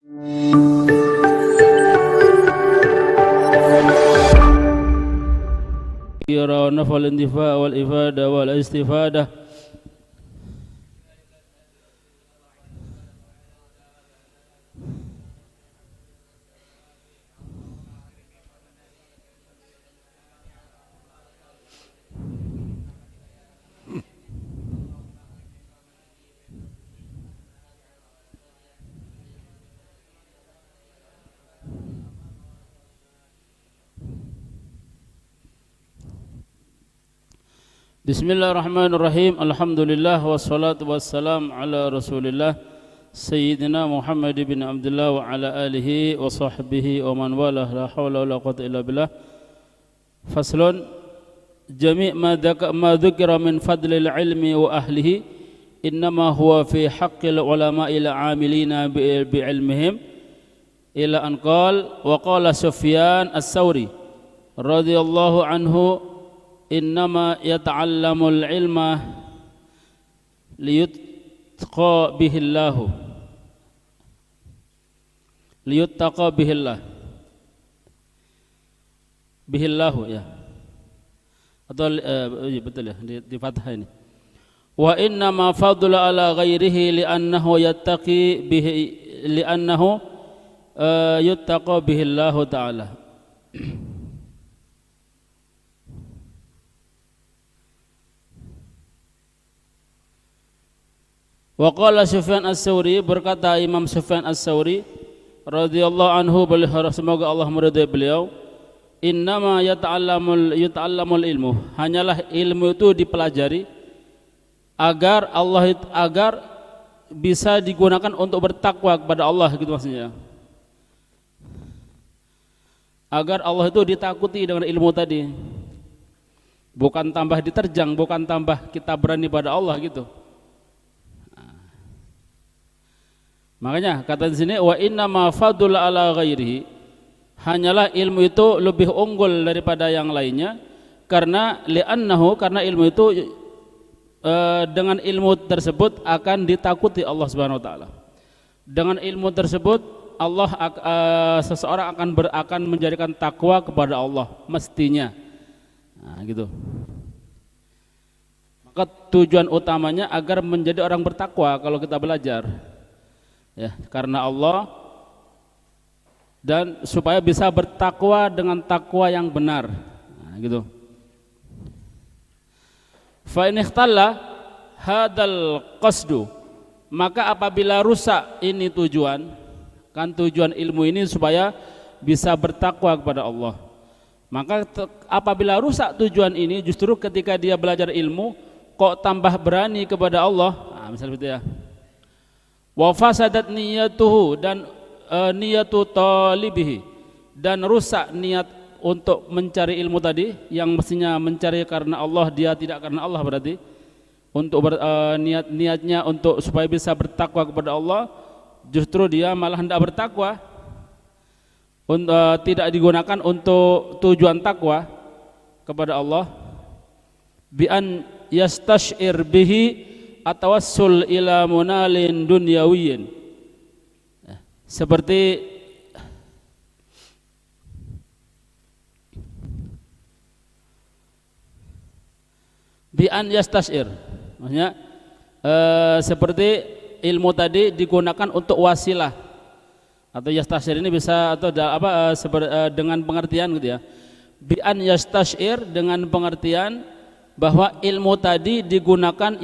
Yara nafal intifa wal ifada wal istifada. Bismillahirrahmanirrahim. Alhamdulillah wassalatu wassalam ala Rasulillah Sayyidina Muhammad bin Abdullah wa ala alihi wa sahbihi wa man walah, la hawla wa la quwwata illa billah. Faslun jami' ma dzukira min fadlil ilmi wa ahlihi innama huwa fi haqqil ulama'il 'amilina bi ilmihim ila an qala wa qala Sufyan as-Tsauri radhiyallahu anhu innama yata'allamul ilma liyuttaqa bihillahu bihillahu ya, atau betul ya di fathah ini. Wa innama fadla ala ghairihi li'annahu yattaqi bihi li'annahu yuttaqa bihillahu ta'ala. Wa qala Sufyan as-Tsauri, berkata Imam Sufyan as-Tsauri radhiyallahu anhu, semoga Allah meridai beliau, innama yata'allamul ilmu, hanyalah ilmu itu dipelajari agar bisa digunakan untuk bertakwa kepada Allah, gitu maksudnya. Agar Allah itu ditakuti dengan ilmu tadi. Bukan tambah diterjang, bukan tambah kita berani pada Allah gitu. Makanya kata di sini wa inna ma fadula ala ghairihi, hanyalah ilmu itu lebih unggul daripada yang lainnya karena li'annahu, karena ilmu itu dengan ilmu tersebut akan ditakuti Allah Subhanahu wa taala. Dengan ilmu tersebut Allah seseorang akan menjadikan takwa kepada Allah mestinya. Nah, gitu. Maka tujuan utamanya agar menjadi orang bertakwa kalau kita belajar. Ya, karena Allah, dan supaya bisa bertakwa dengan takwa yang benar. Nah, gitu. Fa in ikhtalla hadzal qasdu, maka apabila rusak ini tujuan, kan tujuan ilmu ini supaya bisa bertakwa kepada Allah. Maka apabila rusak tujuan ini, justru ketika dia belajar ilmu kok tambah berani kepada Allah. Nah, misalnya begitu ya. Wa fasadat niyatuhu, dan niyatu talibihi, dan rusak niat untuk mencari ilmu tadi, yang mestinya mencari karena Allah, dia tidak karena Allah, berarti untuk niatnya untuk supaya bisa bertakwa kepada Allah, justru dia malah hendak bertakwa, tidak digunakan untuk tujuan takwa kepada Allah. Bi an yastash'ir bihi atawassul ila munalin dunyawiyin, seperti bi an yastash'ir, maksudnya seperti ilmu tadi digunakan untuk wasilah, atau yastash'ir ini bisa atau dengan pengertian gitu ya. Bi an yastash'ir dengan pengertian bahwa ilmu tadi digunakan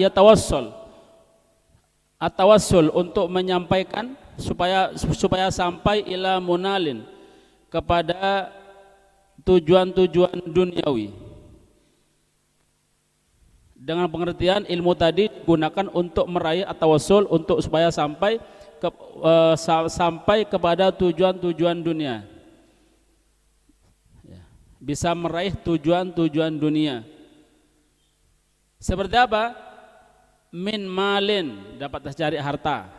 atawassul untuk menyampaikan supaya sampai ila munalin, kepada tujuan-tujuan duniawi. Dengan pengertian ilmu tadi digunakan untuk meraih atawassul, untuk supaya sampai kepada tujuan-tujuan dunia, bisa meraih tujuan-tujuan dunia. Seperti apa? Min malin, dapat cari harta.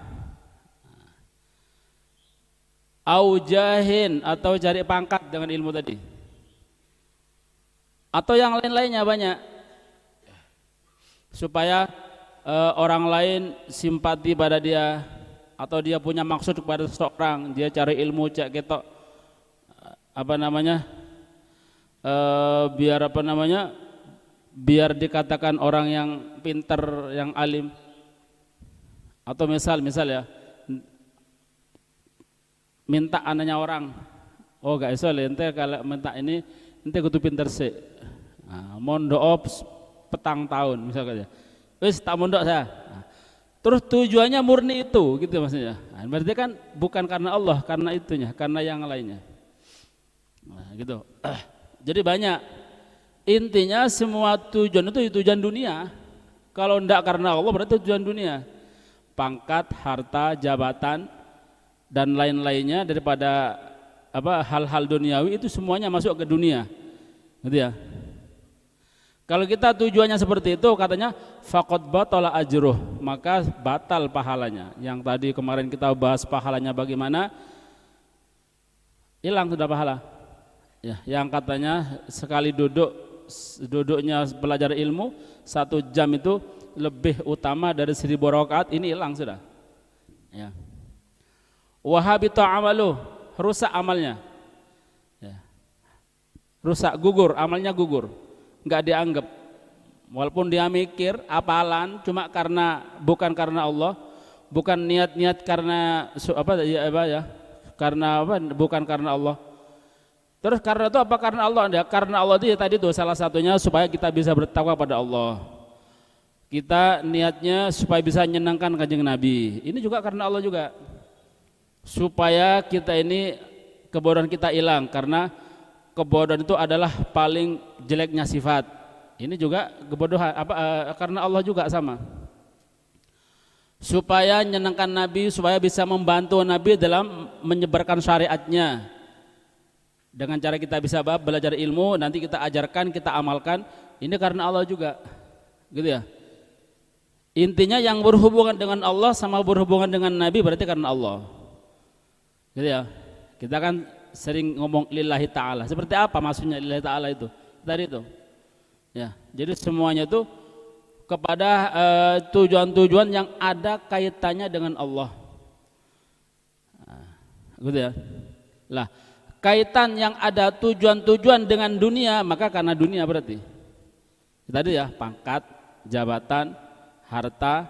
Au jahin, atau cari pangkat dengan ilmu tadi. Atau yang lain-lainnya banyak. Supaya orang lain simpati pada dia, atau dia punya maksud kepada seseorang, dia cari ilmu cek ketok apa namanya biar apa namanya biar dikatakan orang yang pinter, yang alim, atau misal ya minta anaknya orang, oh gak iso ente kalau minta ini ente kudu pinter sih, nah, mondok petang tahun misalnya, wis tak mondok saya. Nah, terus tujuannya murni itu gitu maksudnya. Nah, berarti kan bukan karena Allah, karena itunya, karena yang lainnya. Nah, gitu. Jadi banyak. Intinya semua tujuan itu tujuan dunia. Kalau enggak karena Allah berarti tujuan dunia. Pangkat, harta, jabatan dan lain-lainnya daripada apa hal-hal duniawi itu semuanya masuk ke dunia. Gitu ya. Kalau kita tujuannya seperti itu katanya faqad batala ajruh, maka batal pahalanya. Yang tadi kemarin kita bahas pahalanya bagaimana, hilang sudah pahala. Ya, yang katanya sekali duduknya belajar ilmu 1 jam itu lebih utama dari 1000 rakaat, ini hilang sudah. Ya. Wahabita amalu, rusak amalnya. Ya. Rusak, gugur, amalnya gugur. Enggak dianggap, walaupun dia mikir apalan cuma bukan karena Allah, bukan niat-niat karena karena apa, bukan karena Allah. Terus karena itu apa? Karena Allah. Ya, karena Allah itu ya tadi tuh salah satunya supaya kita bisa bertakwa pada Allah. Kita niatnya supaya bisa menyenangkan Kanjeng Nabi. Ini juga karena Allah juga. Supaya kita ini kebodohan kita hilang, karena kebodohan itu adalah paling jeleknya sifat. Ini juga kebodohan karena Allah juga sama. Supaya menyenangkan Nabi, supaya bisa membantu Nabi dalam menyebarkan syariatnya. Dengan cara kita bisa belajar ilmu, nanti kita ajarkan, kita amalkan, ini karena Allah juga. Gitu ya. Intinya yang berhubungan dengan Allah sama berhubungan dengan Nabi berarti karena Allah. Gitu ya. Kita kan sering ngomong lillahi ta'ala. Seperti apa maksudnya lillahi ta'ala itu? Tadi itu. Ya, jadi semuanya itu kepada tujuan-tujuan yang ada kaitannya dengan Allah. Nah, gitu ya. Lah, kaitan yang ada tujuan-tujuan dengan dunia, maka karena dunia berarti. Tadi ya, pangkat, jabatan, harta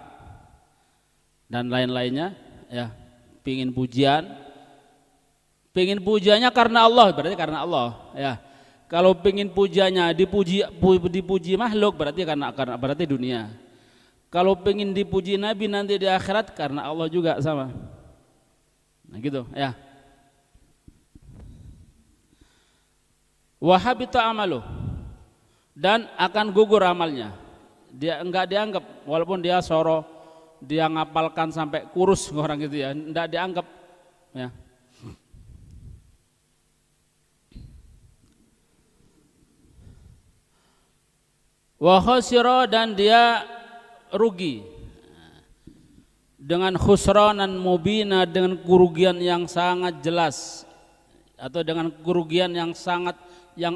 dan lain-lainnya, ya, pingin pujiannya karena Allah, berarti karena Allah, ya. Kalau pingin pujiannya dipuji makhluk, berarti karena berarti dunia. Kalau pingin dipuji Nabi nanti di akhirat, karena Allah juga sama. Nah gitu, ya. Wahabita amalu, dan akan gugur amalnya. Dia enggak dianggap, walaupun dia soro, dia ngapalkan sampai kurus orang gitu ya, enggak dianggap, ya. Wa khasira, dan dia rugi dengan khusranan mubina, dengan kerugian yang sangat jelas, atau dengan kerugian yang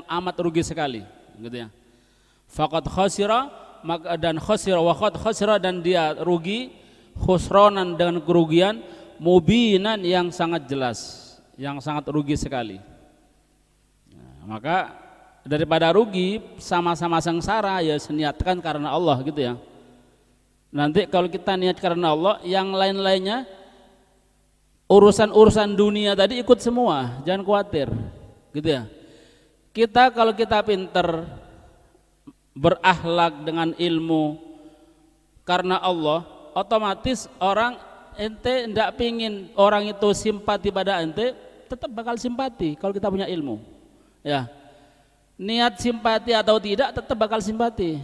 amat rugi sekali, gitu ya. Faqad khasira, maka dan khasira, wa qad khasira, dan dia rugi khusranan dengan kerugian mubinan yang sangat jelas, yang sangat rugi sekali. Nah, maka daripada rugi sama-sama sengsara, ya niatkan karena Allah gitu ya. Nanti kalau kita niat karena Allah, yang lain-lainnya urusan-urusan dunia tadi ikut semua, jangan khawatir gitu ya. Kita kalau kita pinter berakhlak dengan ilmu karena Allah, otomatis orang ente ndak pingin orang itu simpati pada ente, tetap bakal simpati kalau kita punya ilmu, ya. Niat simpati atau tidak tetap bakal simpati.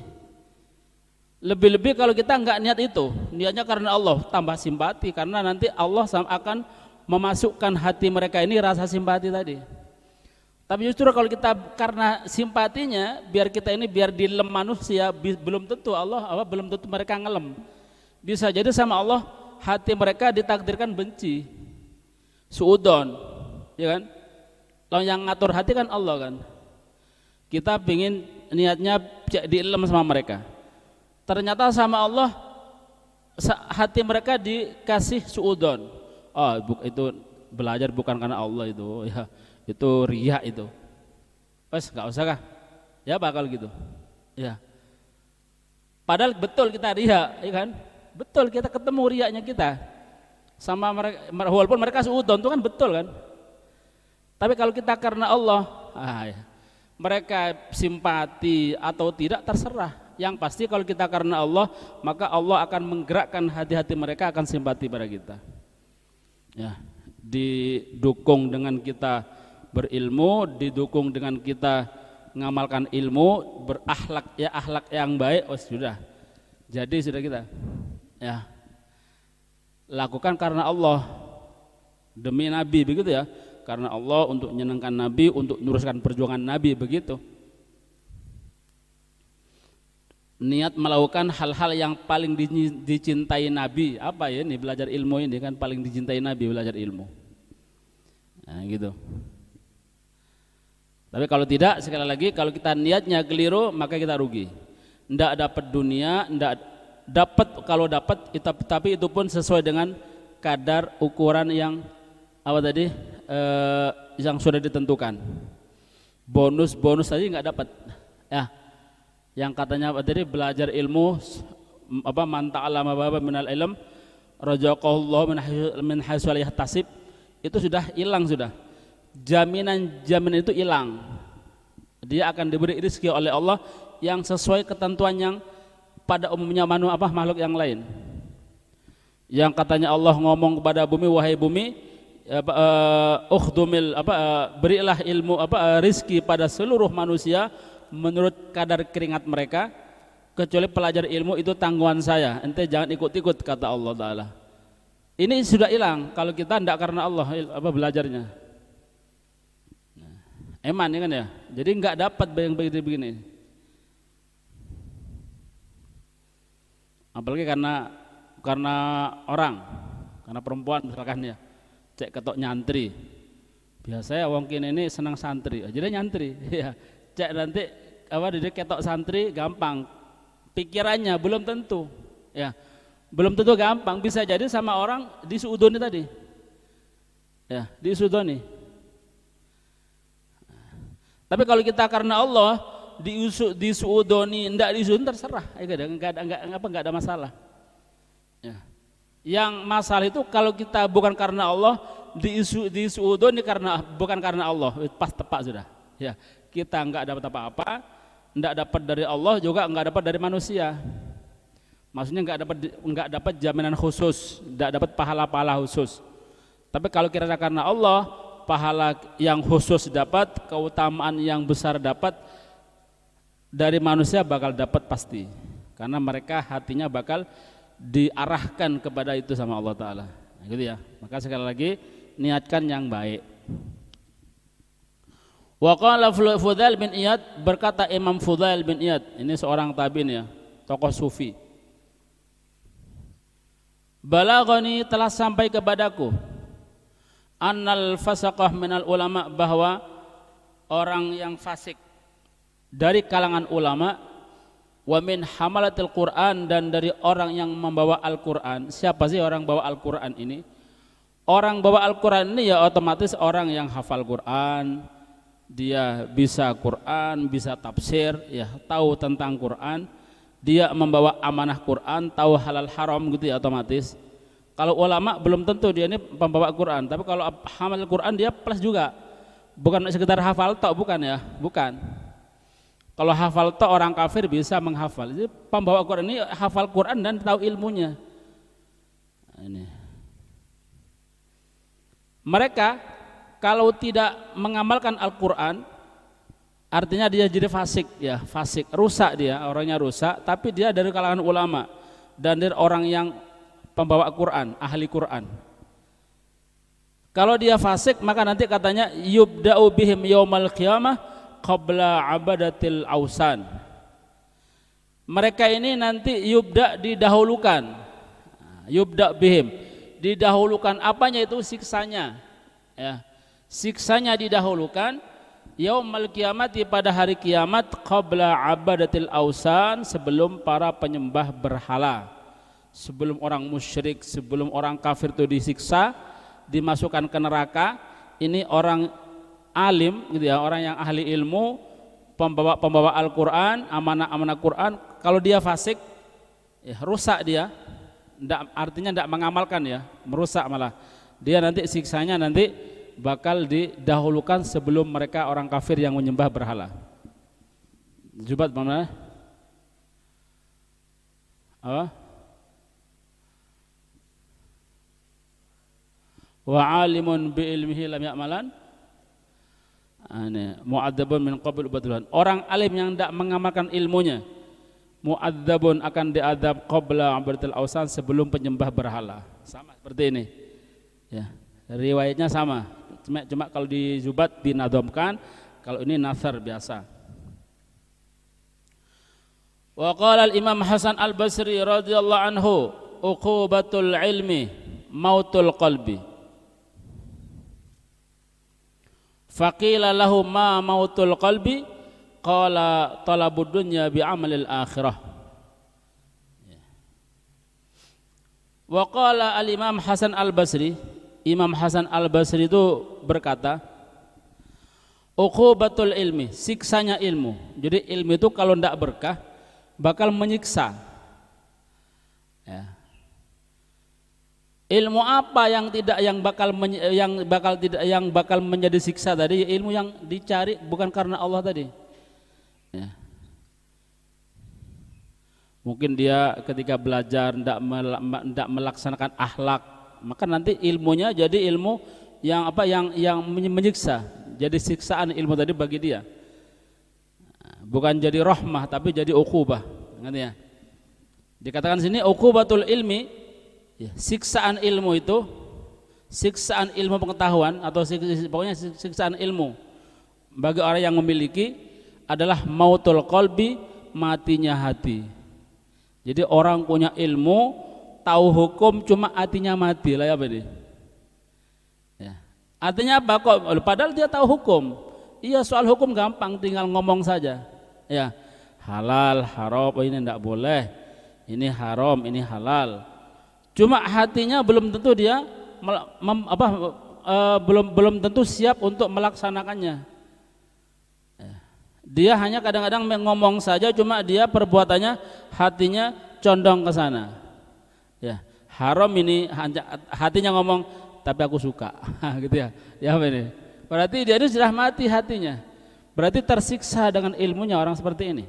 Lebih-lebih kalau kita enggak niat itu, niatnya karena Allah, tambah simpati, karena nanti Allah akan memasukkan hati mereka ini rasa simpati tadi. Tapi justru kalau kita karena simpatinya, biar kita ini biar dilem manusia, belum tentu belum tentu mereka ngelem. Bisa jadi sama Allah hati mereka ditakdirkan benci, suudon, ya kan? Lalu yang ngatur hati kan Allah kan. Kita pingin niatnya diilem sama mereka, ternyata sama Allah hati mereka dikasih suudon, oh itu belajar bukan karena Allah itu, ya itu riya itu. Pas nggak usah kah? Ya bakal gitu. Ya. Padahal betul kita riya, ya kan? Betul kita ketemu riyanya kita sama mereka, walaupun mereka suudon itu kan betul kan. Tapi kalau kita karena Allah, ya, mereka simpati atau tidak terserah. Yang pasti kalau kita karena Allah, maka Allah akan menggerakkan hati-hati mereka akan simpati pada kita. Ya, didukung dengan kita berilmu, didukung dengan kita mengamalkan ilmu, berakhlak ya akhlak yang baik, oh sudah. Jadi sudah kita ya lakukan karena Allah demi Nabi begitu ya, karena Allah untuk menyenangkan Nabi, untuk meneruskan perjuangan Nabi begitu. Niat melakukan hal-hal yang paling dicintai Nabi, apa ya ini belajar ilmu ini kan paling dicintai Nabi belajar ilmu. Nah gitu. Tapi kalau tidak, sekali lagi kalau kita niatnya keliru maka kita rugi. Ndak dapat dunia, ndak dapat, kalau dapat tapi itu pun sesuai dengan kadar ukuran yang apa tadi yang sudah ditentukan. Bonus tadi nggak dapat. Ya. Yang katanya apa tadi belajar ilmu apa man ta'allama baba minal ilm rajaqallahu min haitsu la yahtasib, itu sudah hilang sudah. Jaminan itu hilang. Dia akan diberi rezeki oleh Allah yang sesuai ketentuan yang pada umumnya makhluk yang lain. Yang katanya Allah ngomong kepada bumi, wahai bumi, ukhdumil berilah ilmu rizki pada seluruh manusia menurut kadar keringat mereka, kecuali pelajar ilmu itu tanggungan saya, ente jangan ikut-ikut, kata Allah Ta'ala. Ini sudah hilang kalau kita tidak karena Allah belajarnya. Eman ya kan ya, jadi nggak dapat yang begini. Apalagi karena orang, karena perempuan misalkan ya, cek ketok nyantri. Biasanya wong kene ini senang santri, jadi nyantri. Ya, cek nanti di ketok santri gampang. Pikirannya belum tentu, ya, belum tentu gampang. Bisa jadi sama orang disuudoni tadi, ya, disuudoni. Tapi kalau kita karena Allah disuudoni, ndak disuudoni terserah, nggak ada masalah. Ya. Yang masalah itu kalau kita bukan karena Allah, disuudoni bukan karena Allah, pas tepat sudah. Ya, kita nggak dapat apa-apa, ndak dapat dari Allah juga nggak dapat dari manusia. Maksudnya nggak dapat jaminan khusus, ndak dapat pahala-pahala khusus. Tapi kalau kira-kira karena Allah, pahala yang khusus dapat, keutamaan yang besar dapat, dari manusia bakal dapat pasti, karena mereka hatinya bakal diarahkan kepada itu sama Allah Ta'ala. Nah, gitu ya. Maka sekali lagi niatkan yang baik. Wa qala Fudail bin Iyad, berkata Imam Fudail bin Iyad, ini seorang tabi'in ya, tokoh sufi. Balaghani, telah sampai kepadaku, annal fasaqah minal ulama, bahwa orang yang fasik dari kalangan ulama, wa min hamalatil Quran, dan dari orang yang membawa Al-Quran. Siapa sih orang bawa Al-Quran ini? Orang bawa Al-Quran ini ya otomatis orang yang hafal Quran, dia bisa Quran, bisa tafsir, ya tahu tentang Quran, dia membawa amanah Quran, tahu halal haram gitu ya otomatis. Kalau ulama belum tentu dia ini pembawa Quran, tapi kalau hamal Quran dia plus juga, bukan sekedar hafal tok, bukan ya, bukan. Kalau hafal tok orang kafir bisa menghafal. Jadi pembawa Quran ini hafal Quran dan tahu ilmunya. Ini. Mereka kalau tidak mengamalkan Al-Quran, artinya dia jadi fasik ya, fasik, rusak dia, orangnya rusak, tapi dia dari kalangan ulama dan dari orang yang pembawa Quran, ahli Quran. Kalau dia fasik, maka nanti katanya yubda'u bihim yaumal qiyamah qabla abadatil ausan. Mereka ini nanti didahulukan, yubda bihim, didahulukan apanya itu siksanya, ya. Siksanya didahulukan yaumal qiyamati, pada hari kiamat, qabla abadatil ausan, sebelum para penyembah berhala. Sebelum orang musyrik, sebelum orang kafir itu disiksa, dimasukkan ke neraka. Ini orang alim gitu ya, orang yang ahli ilmu, pembawa Al-Qur'an, amanah Quran. Kalau dia fasik, ya rusak dia. Artinya tidak mengamalkan ya, merusak malah. Dia nanti siksanya nanti bakal didahulukan sebelum mereka orang kafir yang menyembah berhala. Jubat mana? Apa? Wa alimun bi ilmihi lam ya'malan. Mu'adzabun min qabl ubadulhan. Orang alim yang tidak mengamalkan ilmunya, mu'adzabun akan diadab qabla abadatil awsan, sebelum penyembah berhala. Sama seperti ini. Ya, riwayatnya sama. Cuma kalau di Zubat dinadomkan, kalau ini nasar biasa. Wa qala al-Imam Hasan al-Basri radhiyallahu anhu, uqubatul ilmi mautul qalbi. Faqila lahu ma mautul qalbi, qala talabud dunya bi amalil akhirah. Wa qala al-Imam Hasan al-Basri, Imam Hasan al-Basri itu berkata, uqubatul ilmi, siksanya ilmu. Jadi ilmu itu kalau tidak berkah bakal menyiksa. Ya. Ilmu apa yang bakal menjadi siksa tadi? Ilmu yang dicari bukan karena Allah tadi. Ya. Mungkin dia ketika belajar tidak melaksanakan akhlak, maka nanti ilmunya jadi ilmu yang menyiksa. Jadi siksaan ilmu tadi bagi dia. Bukan jadi rahmah tapi jadi uqubah. Ngerti ya? Dikatakan sini uqubatul ilmi, ya, siksaan ilmu itu, siksaan ilmu pengetahuan atau pokoknya siksaan ilmu bagi orang yang memiliki adalah mautul qalbi, matinya hati. Jadi orang punya ilmu, tahu hukum, cuma hatinya mati lah ya apa ini? Ya. Artinya apa kok? Padahal dia tahu hukum. Iya, soal hukum gampang, tinggal ngomong saja. Ya, halal, haram, ini tidak boleh. Ini haram, ini halal. Cuma hatinya belum tentu dia belum tentu siap untuk melaksanakannya. Dia hanya kadang-kadang ngomong saja, cuma dia perbuatannya hatinya condong ke sana. Ya, haram ini hatinya ngomong tapi aku suka. Gitu ya. Ya ini. Berarti dia itu sudah mati hatinya. Berarti tersiksa dengan ilmunya orang seperti ini.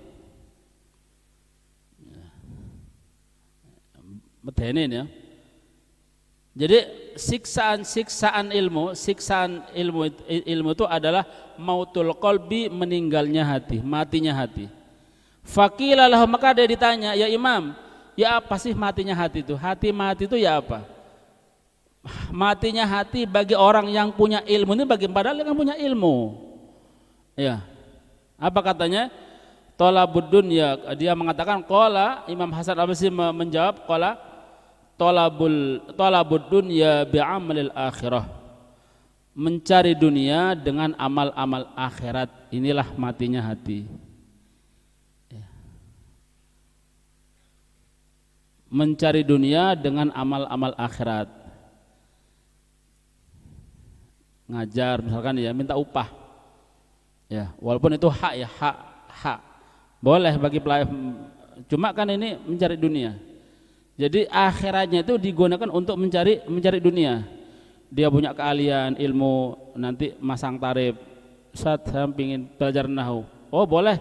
Betenin ya. Jadi siksaan ilmu itu adalah mautul qalbi, meninggalnya hati, matinya hati. Faqila lahu, maka dia ditanya, ya Imam, ya apa sih matinya hati itu? Hati mati itu ya apa? Matinya hati bagi orang yang punya ilmu ini, bagi padahal yang punya ilmu. Ya. Apa katanya? Thalabud dunya. Dia mengatakan qala, Imam Hasan al-Basri menjawab qala talabud dunya bi'amalil akhirah, mencari dunia dengan amal-amal akhirat. Inilah matinya hati. Mencari dunia dengan amal-amal akhirat. Ngajar misalkan ya, minta upah. Ya, walaupun itu hak ya, hak. Boleh bagi pelayan, cuma kan ini mencari dunia. Jadi akhiratnya itu digunakan untuk mencari dunia. Dia punya keahlian ilmu, nanti masang tarif. Ustaz, saya ingin belajar nahwu. Oh boleh,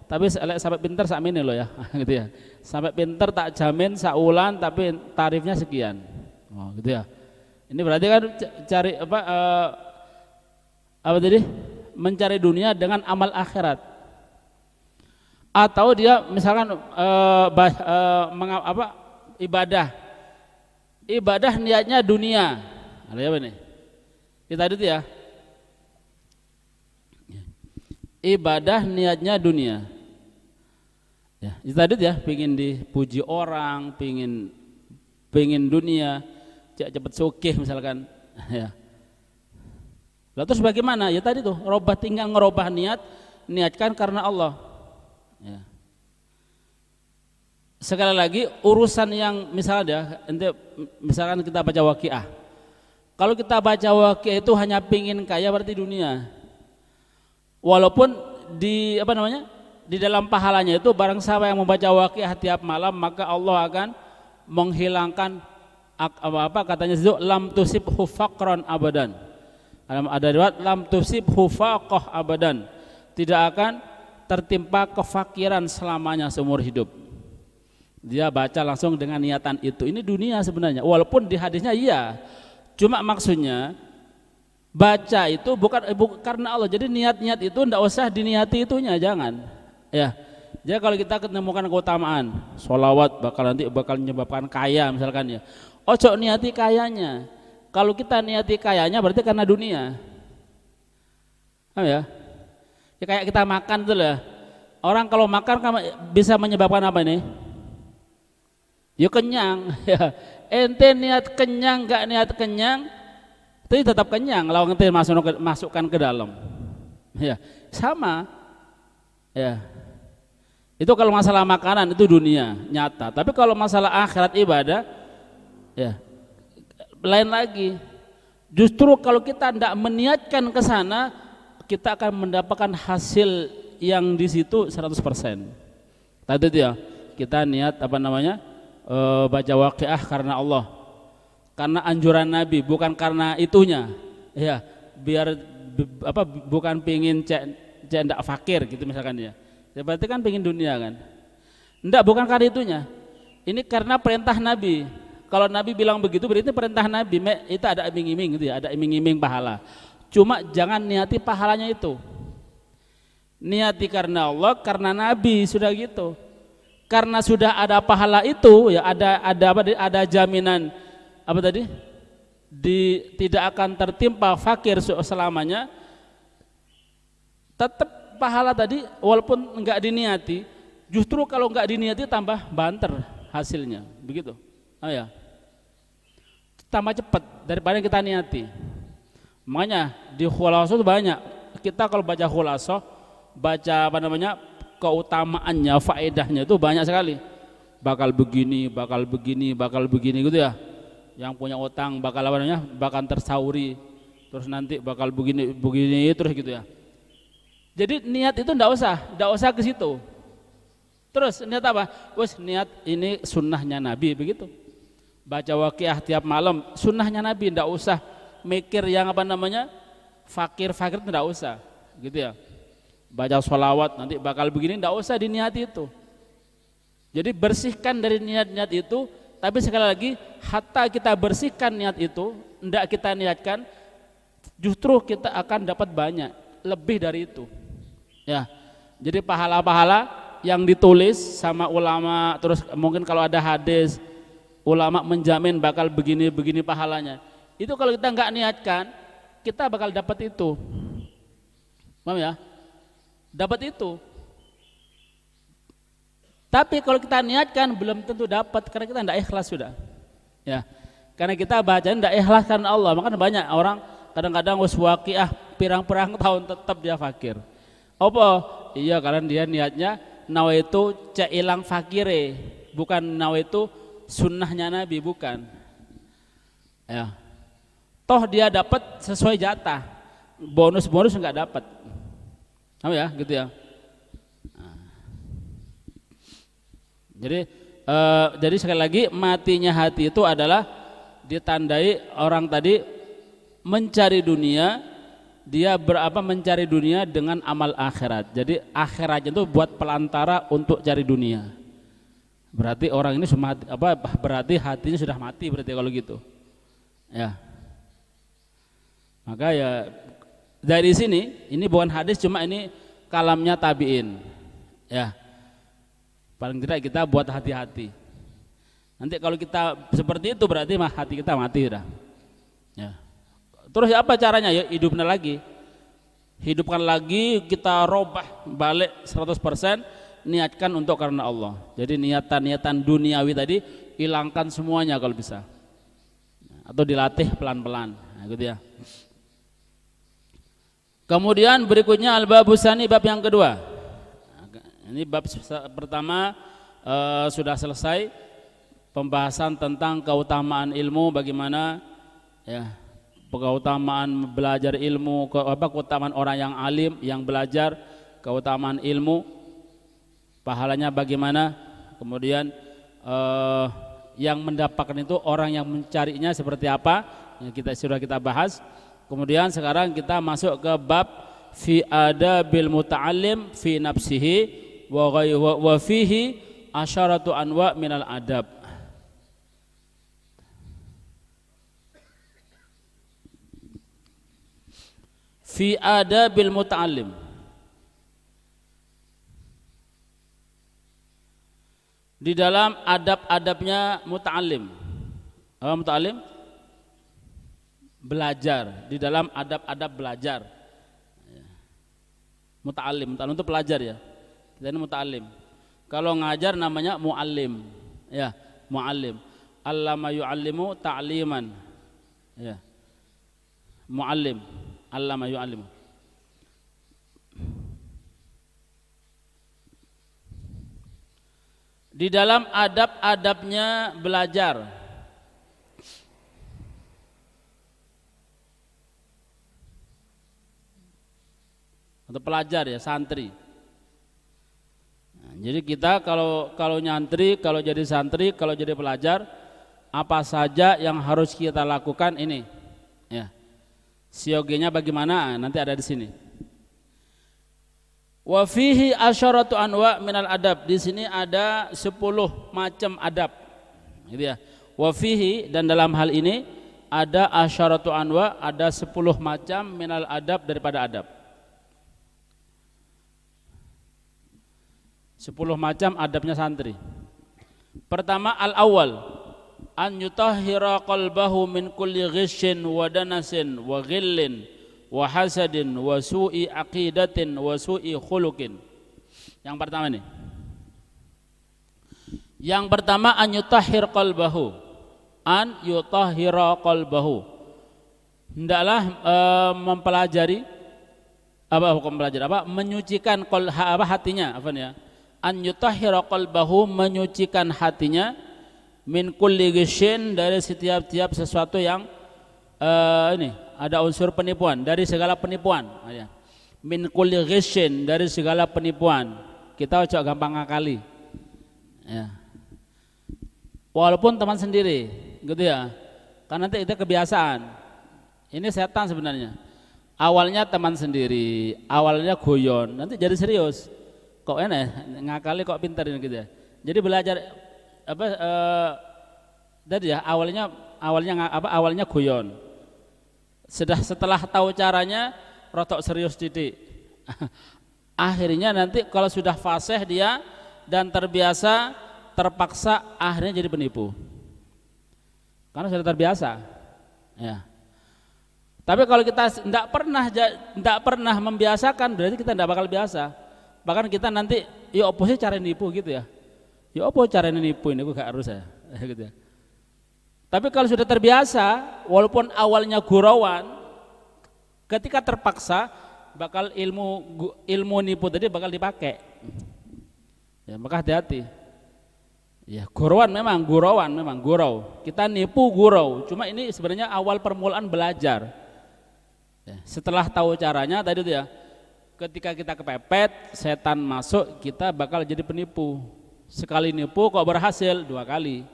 tapi sampai pinter sak ini loh ya, gitu ya. Sampai pinter tak jamin saulan, tapi tarifnya sekian. Oh gitu ya. Ini berarti kan cari apa tadi? Mencari dunia dengan amal akhirat. Atau dia misalkan ibadah niatnya dunia. Ada apa nih? Kita itu ya. Ibadah niatnya dunia. Ya, kita itu ya, pengin dipuji orang, pengin dunia, cepet sugih misalkan. Ya. Lalu terus bagaimana? Ya tadi tuh, tinggal ngerubah niatkan karena Allah. Ya. Sekali lagi urusan yang misalkan kita baca Waqiah, Kalau kita baca Waqiah itu hanya pingin kaya berarti dunia. Walaupun di apa namanya? Di dalam pahalanya itu barang siapa yang membaca Waqiah tiap malam maka Allah akan menghilangkan apa katanya itu lam tusibhu faqran abadan. Ada riwayat lam tusibhu faqah abadan. Tidak akan tertimpa kefakiran selamanya seumur hidup. Dia baca langsung dengan niatan itu. Ini dunia sebenarnya. Walaupun di hadisnya iya. Cuma maksudnya baca itu bukan karena Allah. Jadi niat-niat itu enggak usah diniati itunya, jangan. Ya. Jadi kalau kita ketemukan keutamaan, sholawat nanti bakal menyebabkan kaya misalkan ya. Ojo niati kayanya. Kalau kita niati kayanya berarti karena dunia. Paham ya? Ya kayak kita makan tuh lah. Orang kalau makan kan bisa menyebabkan apa ini? Ya kenyang. Ya. Ente niat kenyang, gak niat kenyang, tapi tetap kenyang. Kalau ente masukkan ke dalam. Ya, sama. Ya. Itu kalau masalah makanan itu dunia nyata. Tapi kalau masalah akhirat ibadah, ya lain lagi. Justru kalau kita tidak meniatkan ke sana, kita akan mendapatkan hasil yang di situ 100%. Tadi itu ya, kita niat apa namanya baca Waqiah karena Allah, karena anjuran Nabi, bukan karena itunya. Ya, biar apa bukan pingin cek ndak fakir gitu misalkan ya. Ya berarti kan pingin dunia kan. Ndak, bukan karena itunya. Ini karena perintah Nabi. Kalau Nabi bilang begitu berarti perintah Nabi. Itu ada iming-iming gitu ya, ada iming-iming pahala. Cuma jangan niati pahalanya itu. Niati karena Allah, karena Nabi sudah gitu. Karena sudah ada pahala itu ya ada jaminan apa tadi? Tidak akan tertimpa fakir selamanya. Tetap pahala tadi walaupun enggak diniati, justru kalau enggak diniati tambah banter hasilnya, begitu. Oh ya. Tambah cepat daripada kita niati. Makanya di Khulasaah itu banyak. Kita kalau baca Khulasaah, baca apa namanya? Keutamaannya, faedahnya itu banyak sekali. Bakal begini, bakal begini, bakal begini gitu ya. Yang punya utang bakal apa namanya? Bakal tersauri. Terus nanti bakal begini, begini terus gitu ya. Jadi niat itu enggak usah ke situ. Terus niat apa? Wes niat ini sunnahnya Nabi begitu. Baca Waqiah tiap malam sunnahnya Nabi, enggak usah mikir yang apa namanya fakir-fakir, enggak usah gitu ya. Baca sholawat nanti bakal begini, enggak usah diniati itu. Jadi bersihkan dari niat-niat itu. Tapi sekali lagi hatta kita bersihkan niat itu, enggak kita niatkan, justru kita akan dapat banyak, lebih dari itu. Ya, jadi pahala-pahala yang ditulis sama ulama, terus mungkin kalau ada hadis ulama menjamin bakal begini-begini pahalanya. Itu kalau kita nggak niatkan, kita bakal dapat itu. Paham ya? Dapat itu. Tapi kalau kita niatkan belum tentu dapat karena kita tidak ikhlas sudah. Ya. Karena kita baca tidak ikhlas karena Allah. Makanya banyak orang kadang-kadang Waqiah pirang-pirang tahun tetap dia fakir. Apa? Iya karena dia niatnya nawaitu ilang fakire, bukan nawaitu sunnahnya Nabi, bukan. Ya. Toh dia dapat sesuai jatah. Bonus-bonus enggak dapat. Tahu ya, gitu ya. Nah. Jadi sekali lagi matinya hati itu adalah ditandai orang tadi mencari dunia. Dia mencari dunia dengan amal akhirat. Jadi akhiratnya itu buat pelantara untuk cari dunia. Berarti orang ini berarti hatinya sudah mati berarti kalau gitu. Ya. Maka ya dari sini ini bukan hadis, cuma ini kalamnya tabi'in. Ya. Paling tidak kita buat hati-hati. Nanti kalau kita seperti itu berarti hati kita mati sudah. Ya. Terus apa caranya? Ya hidupnya lagi. Hidupkan lagi, kita robah balik 100%, niatkan untuk karena Allah. Jadi niatan-niatan duniawi tadi hilangkan semuanya kalau bisa. Atau dilatih pelan-pelan. Nah, gitu ya. Kemudian berikutnya al-babusani, bab yang kedua. Ini bab pertama sudah selesai pembahasan tentang keutamaan ilmu, bagaimana ya keutamaan belajar ilmu, keutamaan orang yang alim yang belajar, keutamaan ilmu, pahalanya bagaimana, kemudian yang mendapatkan itu orang yang mencarinya seperti apa, yang sudah kita bahas. Kemudian sekarang kita masuk ke bab fi adabil muta'allim fi nafsihi wa fihi asyaratu anwa minal adab. Fi adabil muta'allim, di dalam adab-adabnya muta'allim. Apa muta'allim? Belajar, di dalam adab-adab belajar. Muta'allim untuk pelajar ya. Kita ini muta'allim. Kalau ngajar namanya mu'allim. Ya, mu'allim. Allama yu'allimu ta'liman. Ya. Mu'allim. Allama yu'allimu. Di dalam adab-adabnya belajar, untuk pelajar ya, santri. Nah, jadi kita kalau nyantri, kalau jadi santri, kalau jadi pelajar, apa saja yang harus kita lakukan ini? Ya. Siogenya bagaimana? Nanti ada di sini. Wa fihi asyaratu anwa minal adab. Di sini ada 10 macam adab. Gitu ya. Wa fihi, dan dalam hal ini ada asyaratu anwa, ada 10 macam minal adab, daripada adab. 10 macam adabnya santri. Pertama, al-awwal an yutahhira qalbahu min kulli ghishin wa danasin wa ghillin wa hasadin wa su'i aqidatin wa su'i khuluqin. Yang pertama ini. Yang pertama, an yutahhir qalbahu. An yutahhira qalbahu. Hendaklah mempelajari menyucikan hatinya, ya. An yutahhira qalbahu, menyucikan hatinya, min kulli ghishin, dari setiap sesuatu yang ini ada unsur penipuan, dari segala penipuan. Min kulli ghishin, dari segala penipuan. Kita cocok gampang ngakali. Ya. Walaupun teman sendiri, gitu ya. Karena nanti itu kebiasaan. Ini setan sebenarnya. Awalnya teman sendiri, awalnya guyon, nanti jadi serius. Kok enak ngakali, kok pintar ini, gitu ya. Jadi belajar tadi ya, awalnya guyon. Setelah tahu caranya rotok serius titik. Akhirnya nanti kalau sudah fasih dia dan terbiasa, terpaksa akhirnya jadi penipu. Karena sudah terbiasa. Ya. Tapi kalau kita tidak pernah membiasakan, berarti kita tidak bakal biasa. Bahkan kita nanti ya opo sih cara nipu, gitu ya. Ya opo cara nipu ini, aku gak harus ya. Gitu ya. Tapi kalau sudah terbiasa, walaupun awalnya gurauan, ketika terpaksa bakal ilmu nipu tadi bakal dipakai. Ya, maka hati-hati. Ya, gurauan memang gurau. Kita nipu gurau. Cuma ini sebenarnya awal permulaan belajar. Ya, setelah tahu caranya tadi itu ya, ketika kita kepepet, setan masuk, kita bakal jadi penipu. Sekali nipu kok berhasil 2 kali.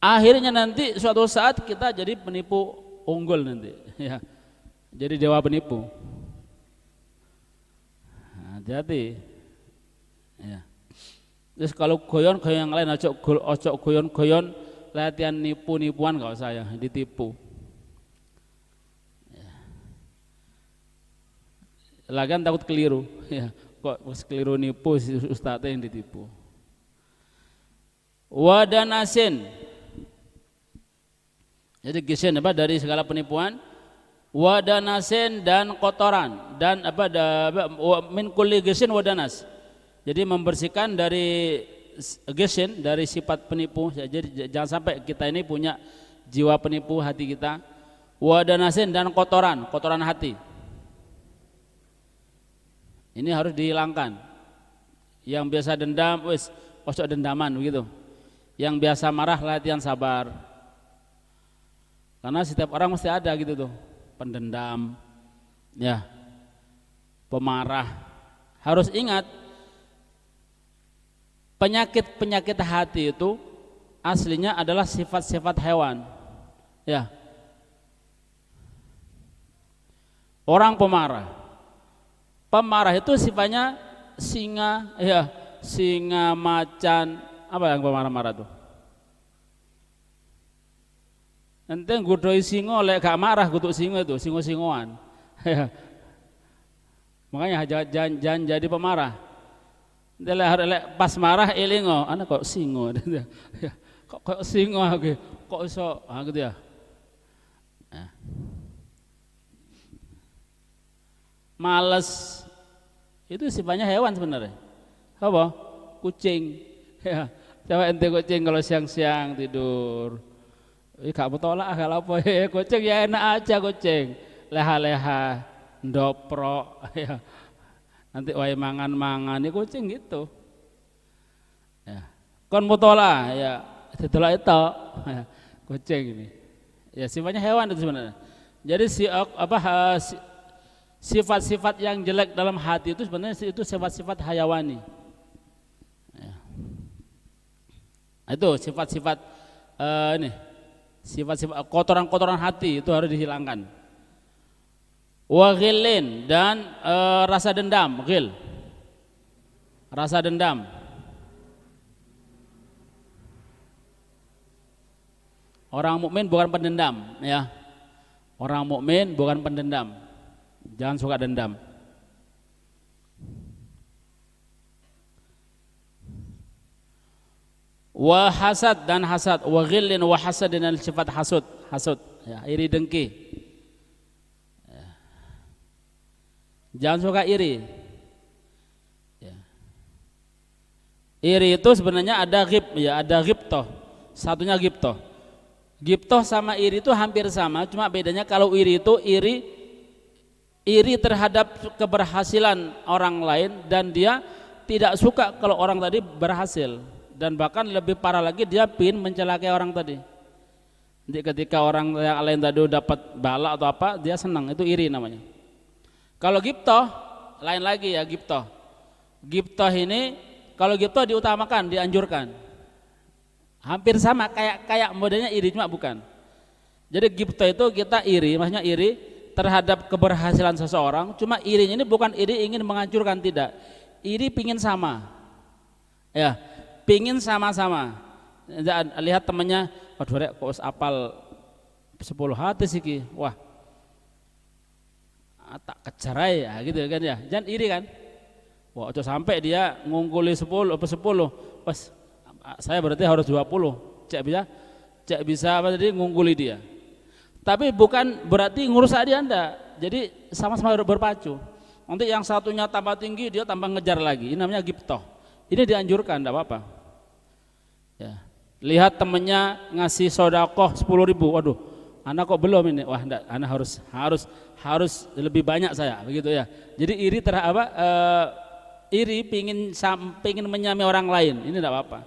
Akhirnya nanti suatu saat kita jadi penipu unggul nanti. Ya, jadi dewa penipu. Hati-hati. Ya. Terus kalau goyon yang lain, ocok goyon latihan nipu-nipuan gak usah ya, ditipu. Lagian takut keliru, ya. Kok keliru nipu si ustadznya yang ditipu. Wadanasin, jadi gisin dari segala penipuan. Wadanasin, dan kotoran, dan min kulli gisin wadanas. Jadi membersihkan dari gisin, dari sifat penipu. Jadi jangan sampai kita ini punya jiwa penipu hati kita. Wadanasin, dan kotoran hati. Ini harus dihilangkan. Yang biasa dendam, osok dendaman begitu. Yang biasa marah, latihan sabar. Karena setiap orang mesti ada gitu tuh, pendendam, ya, pemarah. Harus ingat, penyakit hati itu aslinya adalah sifat-sifat hewan. Ya. Orang pemarah. Pemarah itu sifatnya singa, ya, singa, macan, apa yang pemarah-marah tuh? Ente nggodoi singo lek gak marah kutuk singo itu, singo-singoan. Ya. Makanya jangan jadi pemarah. Pas marah elingo, anak kok singo. Ya. Kok singo kok iso gitu ya. Nah. Males itu sifatnya hewan sebenarnya. Apa? Kucing. Ya. Coba ente kucing kalau siang-siang tidur. Gak betolak kalau apa ya kucing ya enak aja kucing. Leha-leha, ndoprok ya. Nanti wae mangan-mangan ya kucing gitu. Ya. Kon mutola ya ditolak itu ya, kucing ini. Ya sifatnya hewan itu sebenarnya. Jadi sifat-sifat yang jelek dalam hati itu sebenarnya itu sifat-sifat hayawani. Ya. Itu sifat-sifat ini, sifat-sifat kotoran-kotoran hati itu harus dihilangkan. Wa ghillin, dan rasa dendam, ghil. Rasa dendam. Orang mukmin bukan pendendam, ya. Orang mukmin bukan pendendam. Jangan suka dendam. Wa hasad, dan hasad, wa ghillin wa hasad, dan sifat hasud, ya, iri dengki. Ya. Jangan suka iri. Ya. Iri itu sebenarnya ada ya, ada ghibtoh. Satunya ghibtoh. Ghibtoh sama iri itu hampir sama, cuma bedanya kalau iri itu iri terhadap keberhasilan orang lain, dan dia tidak suka kalau orang tadi berhasil, dan bahkan lebih parah lagi dia ingin mencelakai orang tadi. Jadi ketika orang yang lain tadi dapat bala atau apa, dia senang, itu iri namanya. Kalau ghibtoh lain lagi ya, ghibtoh. Ghibtoh ini kalau ghibtoh diutamakan, dianjurkan. Hampir sama kayak modelnya iri, cuma bukan. Jadi ghibtoh itu kita iri, maksudnya iri terhadap keberhasilan seseorang, cuma irinya ini bukan iri ingin menghancurkan, tidak. Iri pingin sama, ya, pingin sama-sama. Lihat temannya, waduh rek kok apal 10 hadis iki, wah tak kejar aja gitu kan ya. Jangan iri kan. Wah, itu sampai dia ngungkuli 10 pas saya berarti harus 20. Cek bisa apa tadi ngungkuli dia. Tapi bukan berarti ngerusak dia, anda. Jadi sama-sama berpacu. Nanti yang satunya tambah tinggi, dia tambah ngejar lagi. Ini namanya ghibtoh. Ini dianjurkan, tidak apa-apa. Ya. Lihat temennya ngasih sodakoh 10.000, waduh, anak kok belum ini? Wah, enggak, anak harus lebih banyak saya, begitu ya. Jadi iri iri pingin menyamai orang lain, ini tidak apa-apa.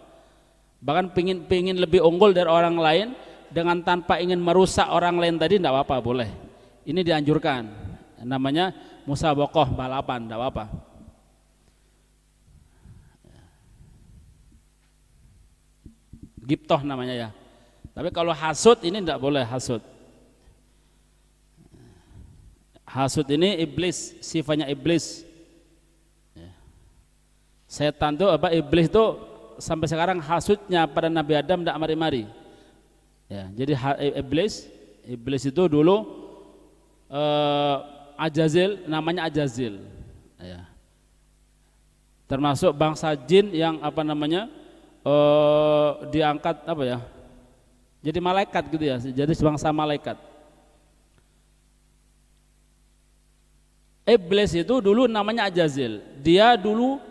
Bahkan pingin lebih unggul dari orang lain, dengan tanpa ingin merusak orang lain tadi, tidak apa-apa, boleh. Ini dianjurkan, namanya musabaqah, balapan, tidak apa-apa. Ghibtoh namanya ya. Tapi kalau hasud ini tidak boleh, hasud. Hasud ini iblis, sifatnya iblis. Setan itu apa, iblis itu sampai sekarang hasudnya pada Nabi Adam tidak mari-mari. Ya, jadi iblis itu dulu Ajazil, namanya Ajazil. Ya. Termasuk bangsa jin yang apa namanya diangkat apa ya? Jadi malaikat gitu ya. Jadi bangsa malaikat. Iblis itu dulu namanya Ajazil. Dia dulu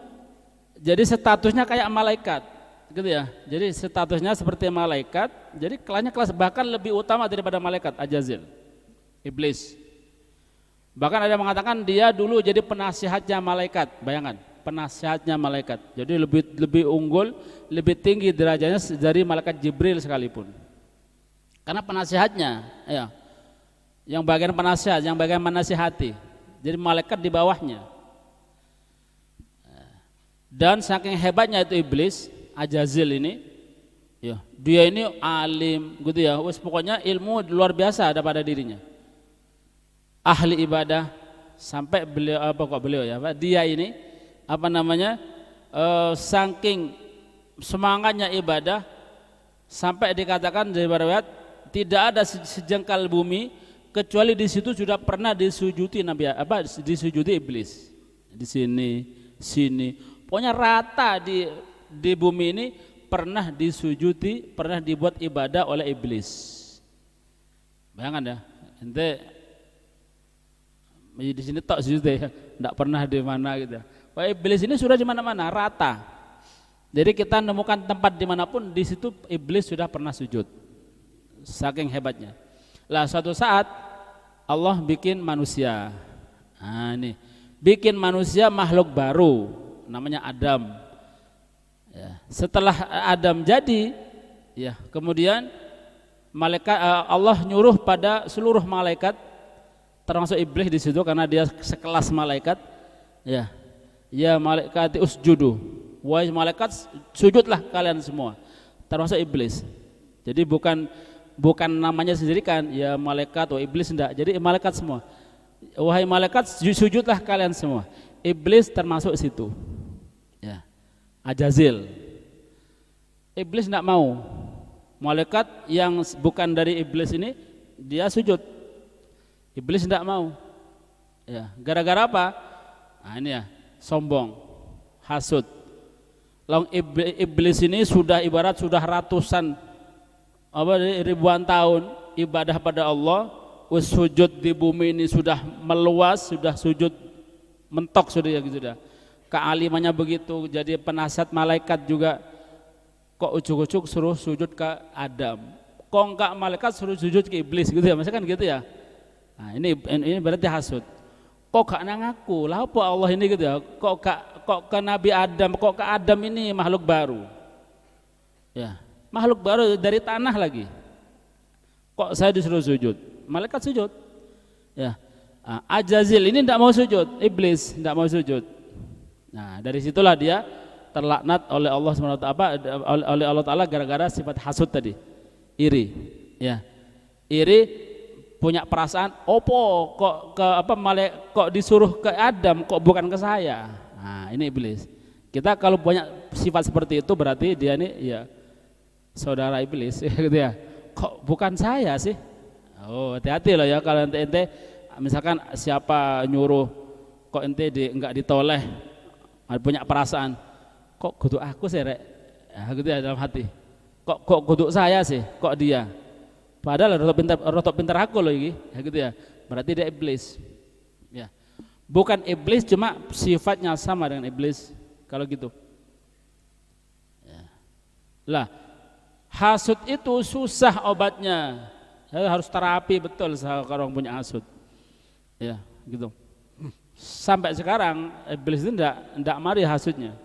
jadi statusnya kayak malaikat, gitu ya. Jadi statusnya seperti malaikat. Jadi kelas bahkan lebih utama daripada malaikat, Ajazil, iblis. Bahkan ada yang mengatakan dia dulu jadi penasihatnya malaikat. Bayangkan, penasihatnya malaikat. Jadi lebih unggul, lebih tinggi derajatnya dari malaikat Jibril sekalipun. Karena penasihatnya, ya, yang bagian penasihat, yang bagian menasihati. Jadi malaikat di bawahnya. Dan saking hebatnya itu iblis, Ajazil ini, ya, dia ini alim, gitu ya. Pokoknya ilmu luar biasa ada pada dirinya. Ahli ibadah, sampai beliau ya, dia ini saking semangatnya ibadah sampai dikatakan dari riwayat tidak ada sejengkal bumi kecuali di situ sudah pernah disujuti disujudi iblis. Di sini pokoknya rata di bumi ini pernah disujuti, pernah dibuat ibadah oleh iblis. Bayangkan ya, ente di sini tok sujud ya, enggak pernah di mana gitu. Wah, iblis ini sudah di mana-mana, rata. Jadi kita nemukan tempat dimanapun di situ iblis sudah pernah sujud. Saking hebatnya. Lah suatu saat Allah bikin manusia. Nah, ini bikin manusia makhluk baru, namanya Adam. Ya, setelah Adam jadi, ya kemudian malaikat Allah nyuruh pada seluruh malaikat, termasuk iblis di situ karena dia sekelas malaikat. Ya malaikat usjudu, wahai malaikat sujudlah kalian semua, termasuk iblis. Jadi bukan namanya sendiri kan, ya malaikat atau iblis enggak. Jadi malaikat semua. Wahai malaikat sujudlah kalian semua. Iblis termasuk situ. Ya. Ajazil. Iblis enggak mau. Malaikat yang bukan dari iblis ini dia sujud. Iblis enggak mau. Ya, gara-gara apa? Nah, ini ya, sombong, hasud. Iblis ini sudah ibarat sudah ratusan ribuan tahun ibadah pada Allah, sujud di bumi ini sudah meluas, sudah sujud mentok sudah gitu dah. Kealimannya begitu, jadi penasihat malaikat juga kok ujuk-ujuk suruh sujud ke Adam. Kok enggak malaikat suruh sujud ke iblis gitu ya, maksudnya kan gitu ya. Nah, ini berarti hasud. Kok gak nangaku? Lah apa Allah ini gitu ya? Kok ke Nabi Adam, kok ke Adam ini makhluk baru. Ya. Makhluk baru dari tanah lagi. Kok saya disuruh sujud? Malaikat sujud. Ya. Ajazil ini tidak mau sujud, iblis tidak mau sujud. Nah, dari situlah dia terlaknat oleh Allah SWT, oleh Allah Taala gara-gara sifat hasud tadi. Iri. Ya. Iri, punya perasaan, opo kok disuruh ke Adam, kok bukan ke saya. Nah, ini iblis. Kita kalau punya sifat seperti itu berarti dia ini ya saudara iblis gitu ya. Kok bukan saya sih? Oh, hati-hati loh ya kalau ente misalkan siapa nyuruh kok ente enggak ditoleh, punya perasaan, kok kudu aku sih rek. Ya, gitu ya dalam hati. Kok kudu saya sih? Kok dia? Padahal rotok pintar aku loh ini. Ya, gitu ya. Berarti dia iblis. Ya. Bukan iblis, cuma sifatnya sama dengan iblis kalau gitu. Ya. Lah hasud itu susah obatnya, harus terapi betul kalau punya hasud, ya gitu. Sampai sekarang iblis itu enggak mari hasudnya.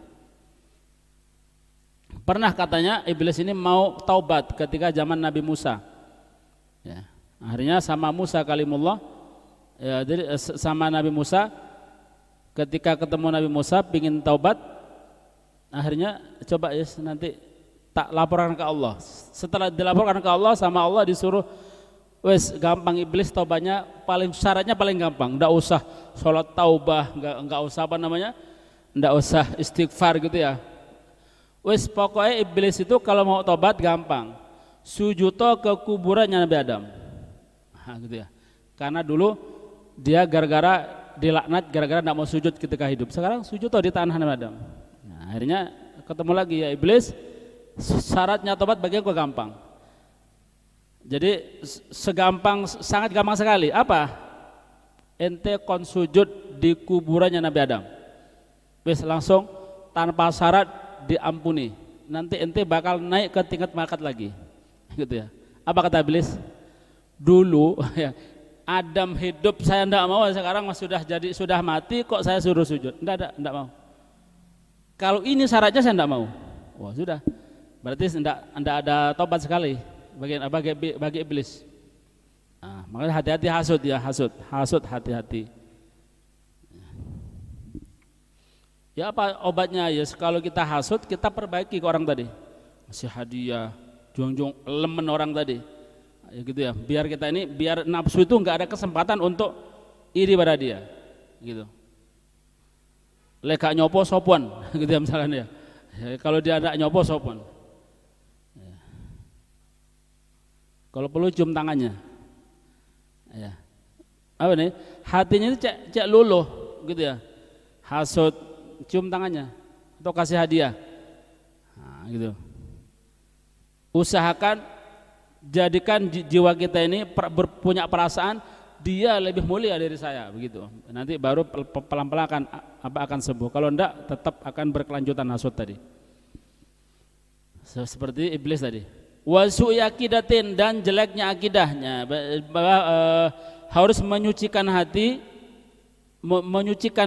Pernah katanya iblis ini mau taubat ketika zaman Nabi Musa. Ya, akhirnya sama Musa kalimullah, ya, jadi sama Nabi Musa ketika ketemu Nabi Musa pingin taubat, akhirnya coba ya nanti tak laporkan ke Allah. Setelah dilaporkan ke Allah sama Allah disuruh wes gampang iblis taubatnya syaratnya paling gampang, enggak usah sholat taubah, enggak usah enggak usah istighfar gitu ya. Wes pokoknya iblis itu kalau mau taubat gampang, sujud ke kuburannya Nabi Adam. Nah, gitu ya. Karena dulu dia gara-gara dilaknat gara-gara enggak mau sujud ketika hidup. Sekarang sujud di tanah Nabi Adam. Nah, akhirnya ketemu lagi ya iblis. Syaratnya tobat bagian kok gampang. Jadi sangat gampang sekali. Apa? Ente kon sujud di kuburannya Nabi Adam. Wis langsung tanpa syarat diampuni. Nanti ente bakal naik ke tingkat malaikat lagi. Gitu ya. Apa kata iblis? Dulu ya, Adam hidup saya enggak mau, sekarang sudah mati kok saya suruh sujud. Enggak mau. Kalau ini syaratnya saya enggak mau. Wah, sudah. Berarti enggak ada tobat sekali. bagi iblis. Nah, makanya hati-hati hasud ya, hasud hati-hati. Ya apa obatnya ya? Kalau kita hasud, kita perbaiki ke orang tadi. Masih hadiah, juang-juang lemen orang tadi. Ya gitu ya. Biar nafsu itu nggak ada kesempatan untuk iri pada dia. Gitu. Leka nyopo sopon, gitu ya misalnya ya. Kalau dia ada nyopo sopon. Ya. Kalau perlu cium tangannya. Ya. Apa nih? Hatinya itu cek luluh, gitu ya. Hasud, cium tangannya atau kasih hadiah. Nah, gitu. Usahakan jadikan jiwa kita ini punya perasaan dia lebih mulia dari saya, begitu. Nanti baru pelan-pelan akan sembuh. Kalau enggak tetap akan berkelanjutan hasud tadi. Seperti iblis tadi. Wasu'i akidatin, dan jeleknya akidahnya, harus menyucikan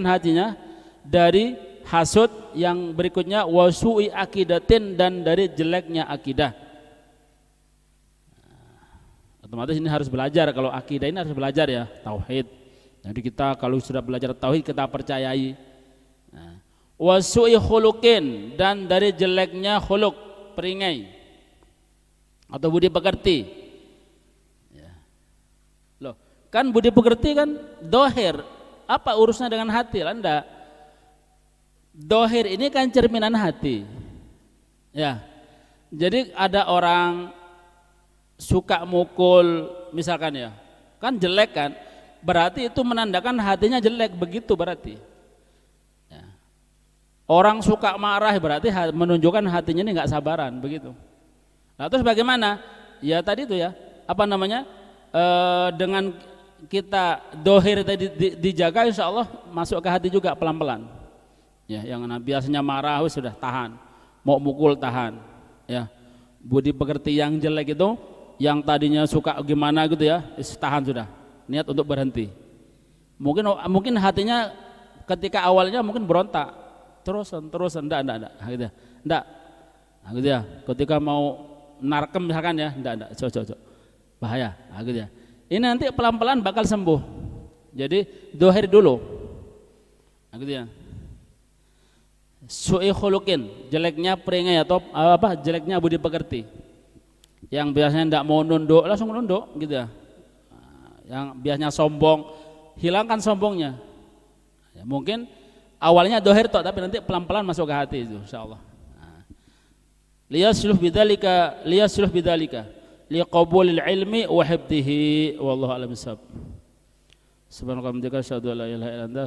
hatinya dari hasud. Yang berikutnya wasu'i akidatin, dan dari jeleknya akidah. Otomatis ini harus belajar, kalau akidah ini harus belajar ya, tauhid. Jadi kita kalau sudah belajar tauhid kita percayai. Wasu'i khuluqin, dan dari jeleknya khuluq, peringai atau budi pekerti. Ya. Loh, kan budi pekerti kan dohir, apa urusnya dengan hati? Enggak. Dohir ini kan cerminan hati. Ya. Jadi ada orang suka mukul misalkan ya, kan jelek kan, berarti itu menandakan hatinya jelek, begitu berarti. Ya. Orang suka marah berarti menunjukkan hatinya ini nggak sabaran, begitu. Nah terus bagaimana? Ya tadi itu ya, apa namanya, dengan kita dohir tadi dijaga, insya Allah masuk ke hati juga pelan-pelan. Ya, yang biasanya marah sudah tahan, mau mukul tahan. Ya, budi pekerti yang jelek itu, yang tadinya suka gimana gitu ya, tahan sudah, niat untuk berhenti. Mungkin hatinya ketika awalnya mungkin berontak, terus enggak, gitu ya. Enggak, gitu ya. Ketika mau narkem misalkan ya, enggak, cocok, bahaya, gitu ya. Ini nanti pelan-pelan bakal sembuh. Jadi dohir dulu, gitu ya. Su'i khuluqin, jeleknya peringai atau jeleknya budi pekerti. Yang biasanya enggak mau nunduk, langsung nunduk, gitu ya. Yang biasanya sombong, hilangkan sombongnya. Ya, mungkin awalnya dohir toh, tapi nanti pelan-pelan masuk ke hati itu, insyaallah. Liyasluh bidzalika liqabulil ilmi wa hifdhihi wallahu a'lam bissawab. Subhanallah wa bihamdihi asyhadu an la ilaha illa anta